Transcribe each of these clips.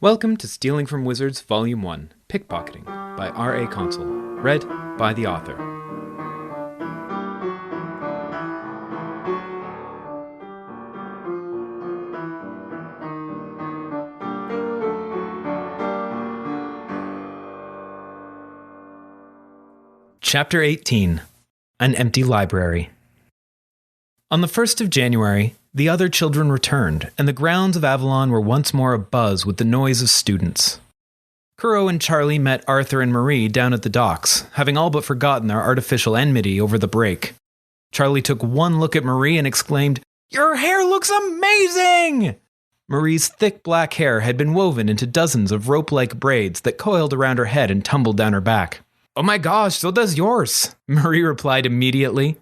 Welcome to Stealing from Wizards Volume 1, Pickpocketing, by R.A. Consul, read by the author. Chapter 18, An Empty Library. On the 1st of January, the other children returned, and the grounds of Avalon were once more abuzz with the noise of students. Kuro and Charlie met Arthur and Marie down at the docks, having all but forgotten their artificial enmity over the break. Charlie took one look at Marie and exclaimed, "Your hair looks amazing!" Marie's thick black hair had been woven into dozens of rope-like braids that coiled around her head and tumbled down her back. "Oh my gosh, so does yours," Marie replied immediately.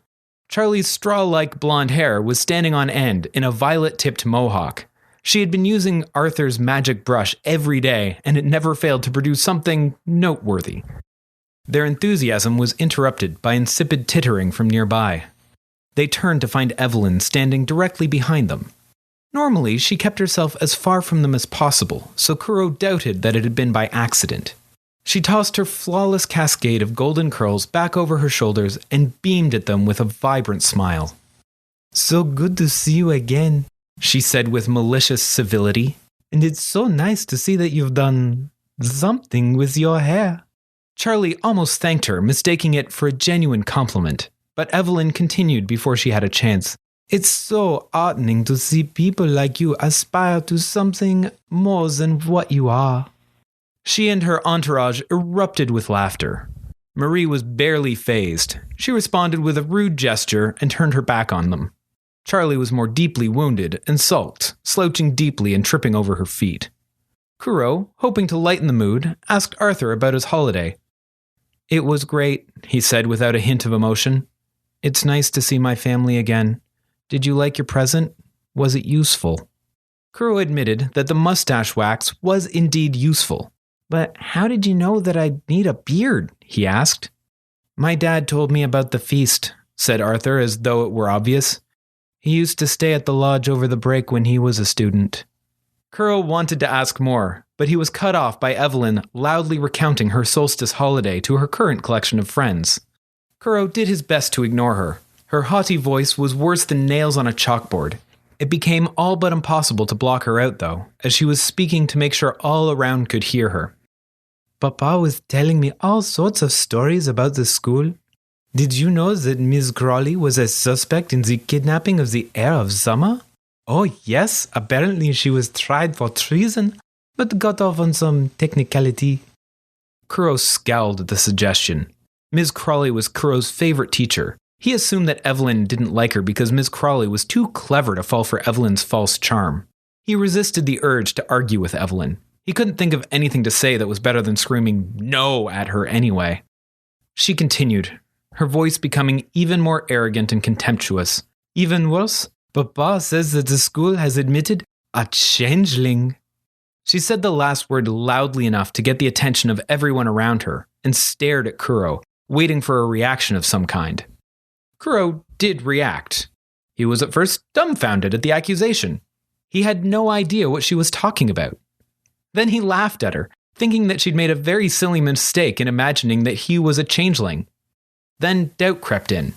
Charlie's straw-like blonde hair was standing on end in a violet-tipped mohawk. She had been using Arthur's magic brush every day, and it never failed to produce something noteworthy. Their enthusiasm was interrupted by insipid tittering from nearby. They turned to find Evelyn standing directly behind them. Normally, she kept herself as far from them as possible, so Kuro doubted that it had been by accident. She tossed her flawless cascade of golden curls back over her shoulders and beamed at them with a vibrant smile. "So good to see you again," she said with malicious civility. "And it's so nice to see that you've done something with your hair." Charlie almost thanked her, mistaking it for a genuine compliment, but Evelyn continued before she had a chance. "It's so heartening to see people like you aspire to something more than what you are." She and her entourage erupted with laughter. Marie was barely fazed. She responded with a rude gesture and turned her back on them. Charlie was more deeply wounded and sulked, slouching deeply and tripping over her feet. Kuro, hoping to lighten the mood, asked Arthur about his holiday. "It was great," he said without a hint of emotion. "It's nice to see my family again. Did you like your present? Was it useful?" Kuro admitted that the mustache wax was indeed useful. "But how did you know that I'd need a beard?" he asked. "My dad told me about the feast," said Arthur as though it were obvious. "He used to stay at the lodge over the break when he was a student." Kuro wanted to ask more, but he was cut off by Evelyn loudly recounting her solstice holiday to her current collection of friends. Kuro did his best to ignore her. Her haughty voice was worse than nails on a chalkboard. It became all but impossible to block her out, though, as she was speaking to make sure all around could hear her. "Papa was telling me all sorts of stories about the school. Did you know that Miss Crawley was a suspect in the kidnapping of the heir of Summer? Oh yes, apparently she was tried for treason, but got off on some technicality." Kuro scowled at the suggestion. Miss Crawley was Kuro's favorite teacher. He assumed that Evelyn didn't like her because Miss Crawley was too clever to fall for Evelyn's false charm. He resisted the urge to argue with Evelyn. He couldn't think of anything to say that was better than screaming "no" at her anyway. She continued, her voice becoming even more arrogant and contemptuous. "Even worse, Papa says that the school has admitted a changeling." She said the last word loudly enough to get the attention of everyone around her and stared at Kuro, waiting for a reaction of some kind. Kuro did react. He was at first dumbfounded at the accusation. He had no idea what she was talking about. Then he laughed at her, thinking that she'd made a very silly mistake in imagining that he was a changeling. Then doubt crept in.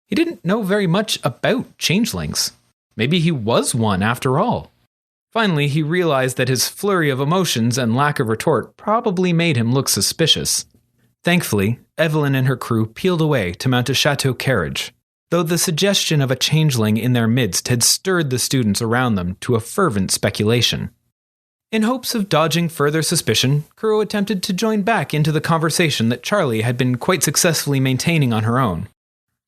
He didn't know very much about changelings. Maybe he was one after all. Finally, he realized that his flurry of emotions and lack of retort probably made him look suspicious. Thankfully, Evelyn and her crew peeled away to mount a chateau carriage, though the suggestion of a changeling in their midst had stirred the students around them to a fervent speculation. In hopes of dodging further suspicion, Kuro attempted to join back into the conversation that Charlie had been quite successfully maintaining on her own.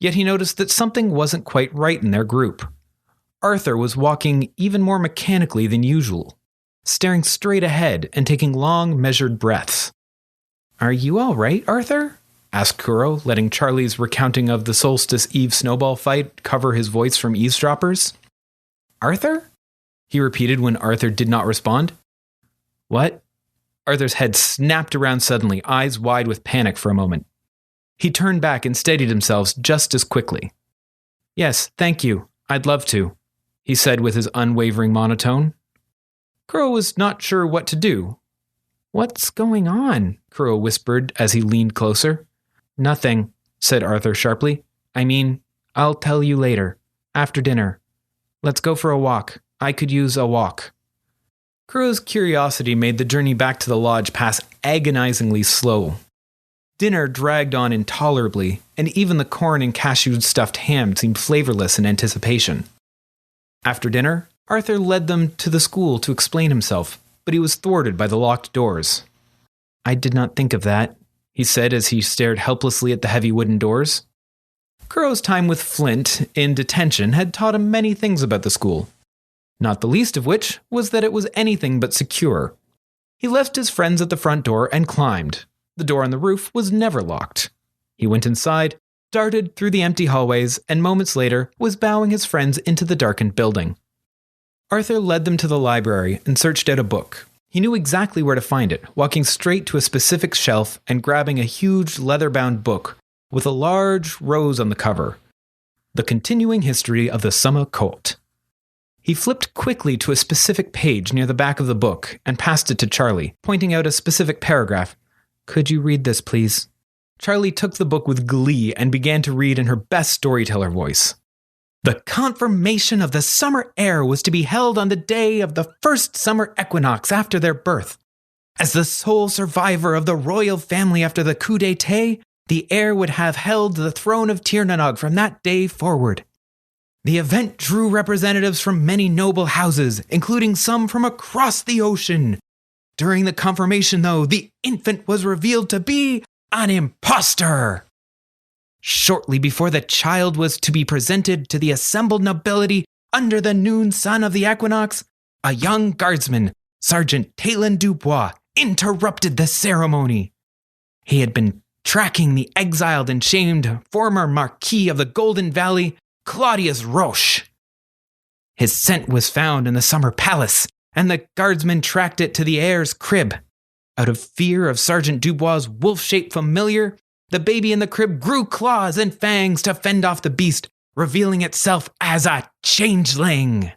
Yet he noticed that something wasn't quite right in their group. Arthur was walking even more mechanically than usual, staring straight ahead and taking long, measured breaths. "Are you all right, Arthur?" asked Kuro, letting Charlie's recounting of the Solstice Eve snowball fight cover his voice from eavesdroppers. "Arthur?" he repeated when Arthur did not respond. "What?" Arthur's head snapped around suddenly, eyes wide with panic for a moment. He turned back and steadied himself just as quickly. "Yes, thank you. I'd love to," he said with his unwavering monotone. Kuro was not sure what to do. What's going on? Kuro whispered as he leaned closer. Nothing, said Arthur sharply. I mean, I'll tell you later, after dinner. Let's go for a walk. I could use a walk. Kuro's curiosity made the journey back to the lodge pass agonizingly slow. Dinner dragged on intolerably, and even the corn and cashew stuffed ham seemed flavorless in anticipation. After dinner, Arthur led them to the school to explain himself, but he was thwarted by the locked doors. I did not think of that, he said as he stared helplessly at the heavy wooden doors. Kuro's time with Flint in detention had taught him many things about the school, not the least of which was that it was anything but secure. He left his friends at the front door and climbed. The door on the roof was never locked. He went inside, darted through the empty hallways, and moments later was bowing his friends into the darkened building. Arthur led them to the library and searched out a book. He knew exactly where to find it, walking straight to a specific shelf and grabbing a huge leather-bound book with a large rose on the cover. The Continuing History of the Summer Court. He flipped quickly to a specific page near the back of the book and passed it to Charlie, pointing out a specific paragraph. Could you read this, please? Charlie took the book with glee and began to read in her best storyteller voice. The confirmation of the summer heir was to be held on the day of the first summer equinox after their birth. As the sole survivor of the royal family after the coup d'etat, the heir would have held the throne of Tirnanog from that day forward. The event drew representatives from many noble houses, including some from across the ocean. During the confirmation, though, the infant was revealed to be an impostor. Shortly before the child was to be presented to the assembled nobility under the noon sun of the equinox, a young guardsman, Sergeant Talon Dubois, interrupted the ceremony. He had been tracking the exiled and shamed former Marquis of the Golden Valley, Claudius Roche. His scent was found in the summer palace, and the guardsman tracked it to the heir's crib. Out of fear of Sergeant Dubois' wolf-shaped familiar, the baby in the crib grew claws and fangs to fend off the beast, revealing itself as a changeling.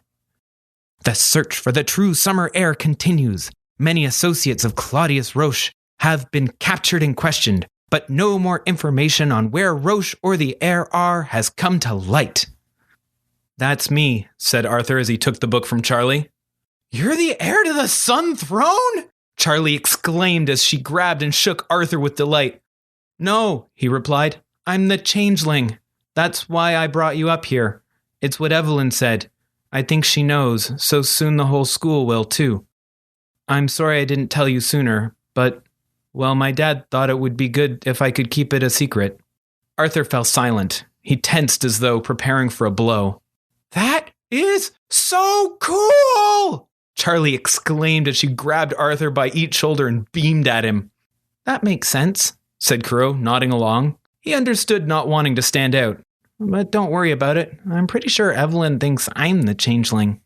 The search for the true summer heir continues. Many associates of Claudius Roche have been captured and questioned, but no more information on where Roche or the heir are has come to light. That's me, said Arthur as he took the book from Charlie. You're the heir to the Sun Throne? Charlie exclaimed as she grabbed and shook Arthur with delight. No, he replied. I'm the changeling. That's why I brought you up here. It's what Evelyn said. I think she knows, so soon the whole school will too. I'm sorry I didn't tell you sooner, but, well, my dad thought it would be good if I could keep it a secret. Arthur fell silent. He tensed as though preparing for a blow. That is so cool! Charlie exclaimed as she grabbed Arthur by each shoulder and beamed at him. That makes sense, said Kuro, nodding along. He understood not wanting to stand out. But don't worry about it. I'm pretty sure Evelyn thinks I'm the changeling.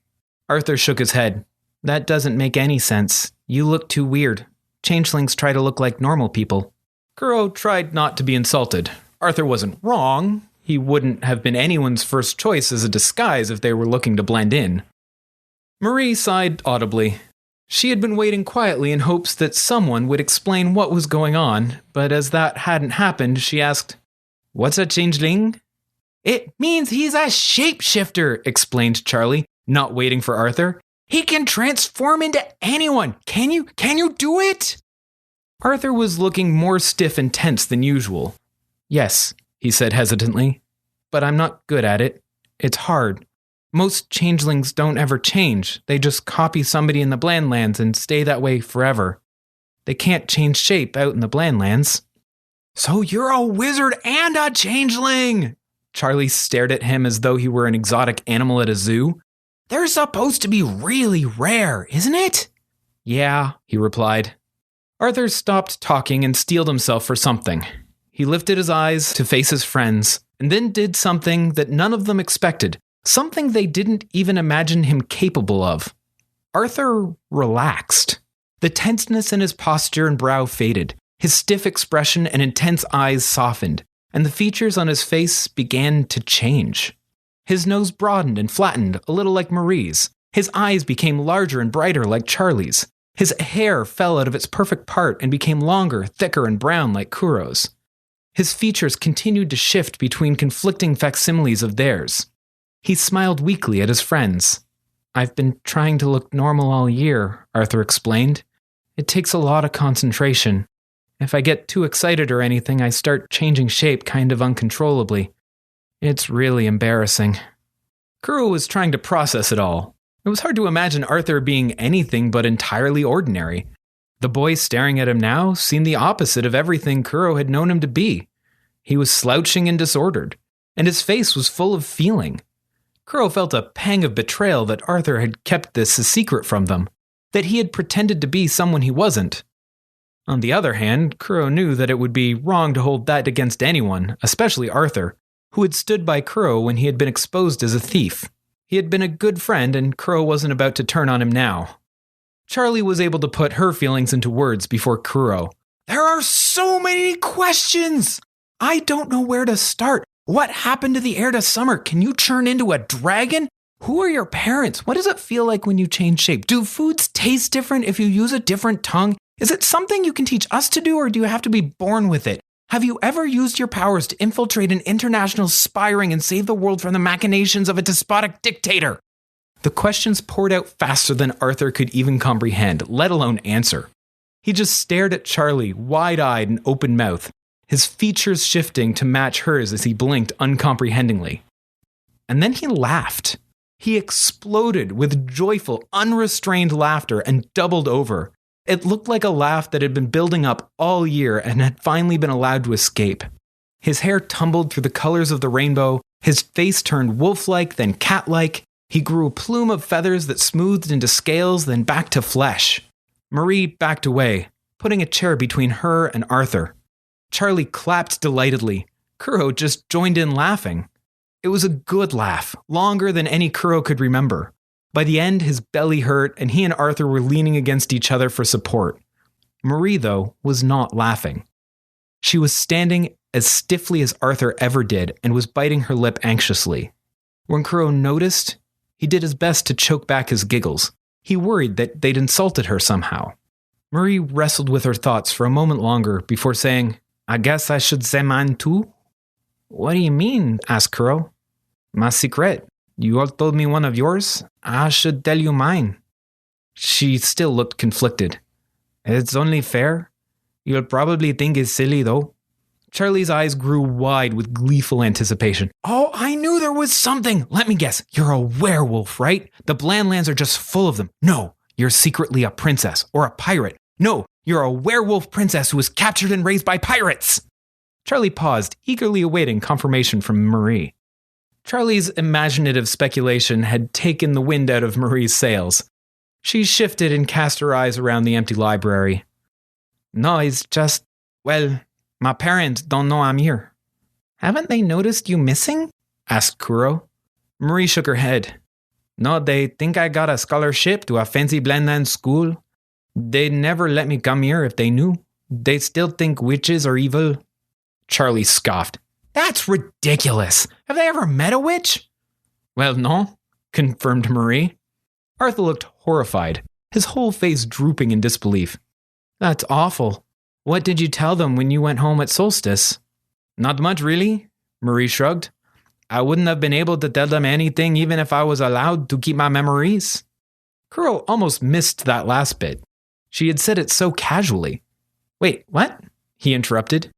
Arthur shook his head. That doesn't make any sense. You look too weird. Changelings try to look like normal people. Kuro tried not to be insulted. Arthur wasn't wrong. He wouldn't have been anyone's first choice as a disguise if they were looking to blend in. Marie sighed audibly. She had been waiting quietly in hopes that someone would explain what was going on, but as that hadn't happened, she asked, What's a changeling? It means he's a shapeshifter, explained Charlie, not waiting for Arthur. He can transform into anyone. Can you do it? Arthur was looking more stiff and tense than usual. Yes, he said hesitantly, but I'm not good at it. It's hard. Most changelings don't ever change. They just copy somebody in the Blandlands and stay that way forever. They can't change shape out in the Blandlands. So you're a wizard and a changeling! Charlie stared at him as though he were an exotic animal at a zoo. They're supposed to be really rare, isn't it? Yeah, he replied. Arthur stopped talking and steeled himself for something. He lifted his eyes to face his friends, and then did something that none of them expected. Something they didn't even imagine him capable of. Arthur relaxed. The tenseness in his posture and brow faded. His stiff expression and intense eyes softened, and the features on his face began to change. His nose broadened and flattened, a little like Marie's. His eyes became larger and brighter like Charlie's. His hair fell out of its perfect part and became longer, thicker, and brown like Kuro's. His features continued to shift between conflicting facsimiles of theirs. He smiled weakly at his friends. "I've been trying to look normal all year," Arthur explained. "It takes a lot of concentration. If I get too excited or anything, I start changing shape kind of uncontrollably. It's really embarrassing." Kuro was trying to process it all. It was hard to imagine Arthur being anything but entirely ordinary. The boy staring at him now seemed the opposite of everything Kuro had known him to be. He was slouching and disordered, and his face was full of feeling. Kuro felt a pang of betrayal that Arthur had kept this a secret from them, that he had pretended to be someone he wasn't. On the other hand, Kuro knew that it would be wrong to hold that against anyone, especially Arthur, who had stood by Kuro when he had been exposed as a thief. He had been a good friend, and Kuro wasn't about to turn on him now. Charlie was able to put her feelings into words before Kuro. "There are so many questions! I don't know where to start. What happened to the heir to summer? Can you turn into a dragon? Who are your parents? What does it feel like when you change shape? Do foods taste different if you use a different tongue? Is it something you can teach us to do, or do you have to be born with it? Have you ever used your powers to infiltrate an international spy ring and save the world from the machinations of a despotic dictator?" The questions poured out faster than Arthur could even comprehend, let alone answer. He just stared at Charlie, wide-eyed and open-mouthed, his features shifting to match hers as he blinked uncomprehendingly. And then he laughed. He exploded with joyful, unrestrained laughter and doubled over. It looked like a laugh that had been building up all year and had finally been allowed to escape. His hair tumbled through the colors of the rainbow, his face turned wolf-like, then cat-like. He grew a plume of feathers that smoothed into scales, then back to flesh. Marie backed away, putting a chair between her and Arthur. Charlie clapped delightedly. Kuro just joined in laughing. It was a good laugh, longer than any Kuro could remember. By the end, his belly hurt, and he and Arthur were leaning against each other for support. Marie, though, was not laughing. She was standing as stiffly as Arthur ever did and was biting her lip anxiously. When Kuro noticed, he did his best to choke back his giggles. He worried that they'd insulted her somehow. Marie wrestled with her thoughts for a moment longer before saying, "I guess I should say mine too?" "What do you mean?" asked Kuro. "My secret. You all told me one of yours. I should tell you mine." She still looked conflicted. "It's only fair. You'll probably think it's silly, though." Charlie's eyes grew wide with gleeful anticipation. "Oh, I knew there was something. Let me guess. You're a werewolf, right? The Blandlands are just full of them. No, you're secretly a princess or a pirate. No, you're a werewolf princess who was captured and raised by pirates." Charlie paused, eagerly awaiting confirmation from Marie. Charlie's imaginative speculation had taken the wind out of Marie's sails. She shifted and cast her eyes around the empty library. "No, it's just, well, my parents don't know I'm here." "Haven't they noticed you missing?" asked Kuro. Marie shook her head. "No, they think I got a scholarship to a fancy Blandland school. They'd never let me come here if they knew. They still think witches are evil." Charlie scoffed. "That's ridiculous. Have they ever met a witch?" "Well, no," confirmed Marie. Arthur looked horrified, his whole face drooping in disbelief. "That's awful. What did you tell them when you went home at solstice?" "Not much, really," Marie shrugged. "I wouldn't have been able to tell them anything even if I was allowed to keep my memories." Kuro almost missed that last bit. She had said it so casually. "Wait, what?" he interrupted.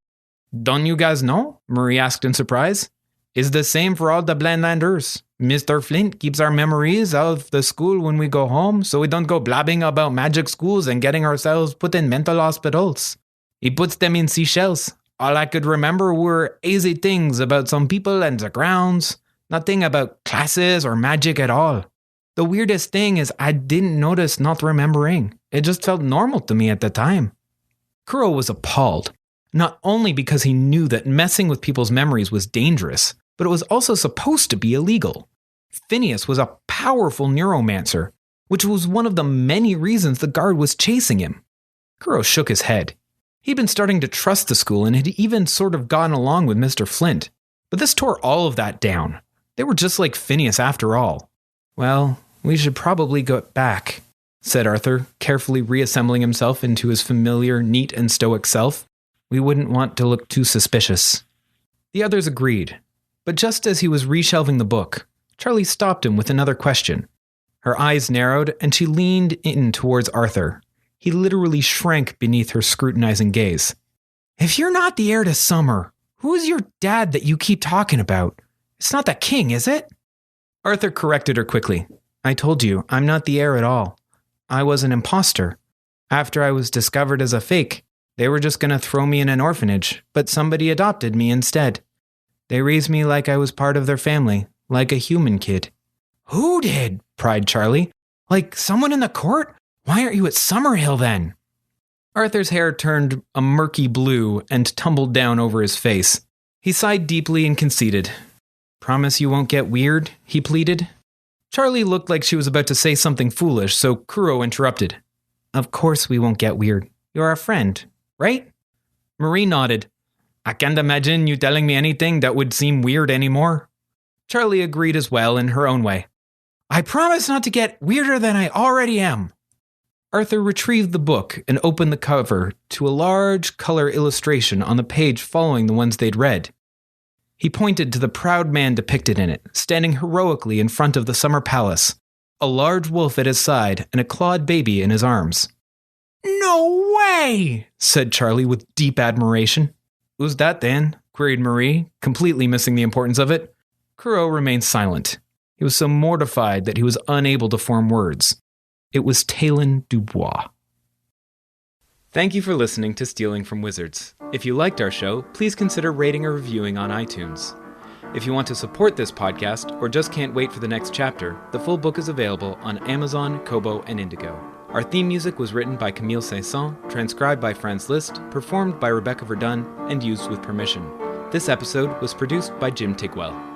"Don't you guys know?" Marie asked in surprise. "It's the same for all the Blandlanders. Mr. Flint keeps our memories out of the school when we go home, so we don't go blabbing about magic schools and getting ourselves put in mental hospitals. He puts them in seashells. All I could remember were easy things about some people and the grounds. Nothing about classes or magic at all. The weirdest thing is I didn't notice not remembering. It just felt normal to me at the time." Kuro was appalled. Not only because he knew that messing with people's memories was dangerous, but it was also supposed to be illegal. Phineas was a powerful neuromancer, which was one of the many reasons the guard was chasing him. Kuro shook his head. He'd been starting to trust the school and had even sort of gotten along with Mr. Flint. But this tore all of that down. They were just like Phineas after all. "Well, we should probably go back," said Arthur, carefully reassembling himself into his familiar, neat and stoic self. We wouldn't want to look too suspicious. The others agreed, but just as he was reshelving the book, Charlie stopped him with another question. Her eyes narrowed, and she leaned in towards Arthur. He literally shrank beneath her scrutinizing gaze. If you're not the heir to Summer, who is your dad that you keep talking about? It's not the king, is it? Arthur corrected her quickly. I told you, I'm not the heir at all. I was an imposter. After I was discovered as a fake, they were just going to throw me in an orphanage, but somebody adopted me instead. They raised me like I was part of their family, like a human kid. Who did? Pried Charlie. Like someone in the court? Why aren't you at Summerhill then? Arthur's hair turned a murky blue and tumbled down over his face. He sighed deeply and conceded. Promise you won't get weird? He pleaded. Charlie looked like she was about to say something foolish, so Kuro interrupted. Of course we won't get weird. You're our friend, right? Marie nodded. I can't imagine you telling me anything that would seem weird anymore. Charlie agreed as well in her own way. I promise not to get weirder than I already am. Arthur retrieved the book and opened the cover to a large color illustration on the page following the ones they'd read. He pointed to the proud man depicted in it, standing heroically in front of the summer palace, a large wolf at his side and a clawed baby in his arms. No way, said Charlie with deep admiration. Who's that then? Queried Marie, completely missing the importance of it. Kuro remained silent. He was so mortified that he was unable to form words. It was Talon Dubois. Thank you for listening to Stealing from Wizards. If you liked our show, please consider rating or reviewing on iTunes. If you want to support this podcast or just can't wait for the next chapter, the full book is available on Amazon, Kobo, and Indigo. Our theme music was written by Camille Saint-Saëns, transcribed by Franz Liszt, performed by Rebecca Verdun, and used with permission. This episode was produced by Jim Tigwell.